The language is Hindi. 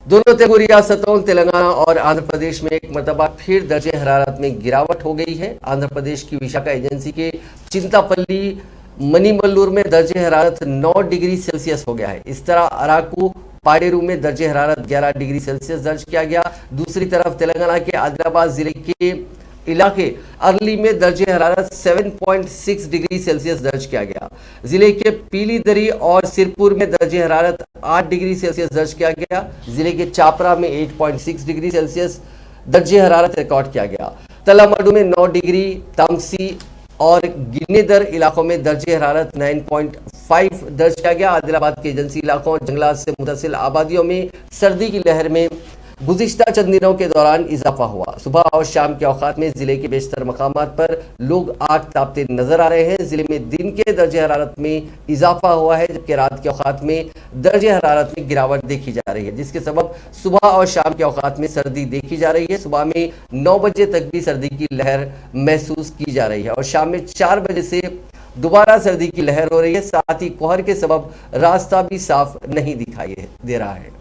दोनों तेलुगु रियासतों तेलंगाना और आंध्र प्रदेश में एक मरतबा फिर दर्जे हरारत में गिरावट हो गई है। आंध्र प्रदेश की विशाखा एजेंसी के चिंतापल्ली मनीमल्लूर में दर्जे हरारत 9 डिग्री सेल्सियस हो गया है। इस तरह अराकू पाडेरू में दर्जे हरारत 11 डिग्री सेल्सियस दर्ज किया गया। दूसरी तरफ तेलंगाना के आदिलाबाद जिले के इलाके अरली में दर्जे हरारत 7.6 डिग्री सेल्सियस दर्ज किया गया। जिले के पीलीदरी और सिरपुर में दर्जे हरारत 8 डिग्री सेल्सियस दर्ज किया गया। जिले के चापरा में 8.6 डिग्री सेल्सियस दर्जे हरारत रिकॉर्ड किया गया। तलामडू में 9 डिग्री, तामसी और गिनेदर इलाकों में दर्जे हरारत 9.5 दर्ज किया गया। आदिलाबाद के एजेंसी इलाकों जंगलात से मुतसिल आबादियों में सर्दी की लहर में गुज़िश्ता चंद दिनों के दौरान इजाफा हुआ। सुबह और शाम के औकात में जिले के बेशतर मकामात पर लोग आग तापते नजर आ रहे हैं। जिले में दिन के दर्जे हरारत में इजाफा हुआ है, जबकि रात के औकात में दर्जे हरारत में गिरावट देखी जा रही है, जिसके सबब सुबह और शाम के औकात में सर्दी देखी जा रही है। सुबह में 9 बजे तक भी सर्दी की लहर महसूस की जा रही है और शाम में 4 बजे से दोबारा सर्दी की लहर हो रही है। साथ ही कोहर के सबब रास्ता भी साफ नहीं दिखाई दे रहा है।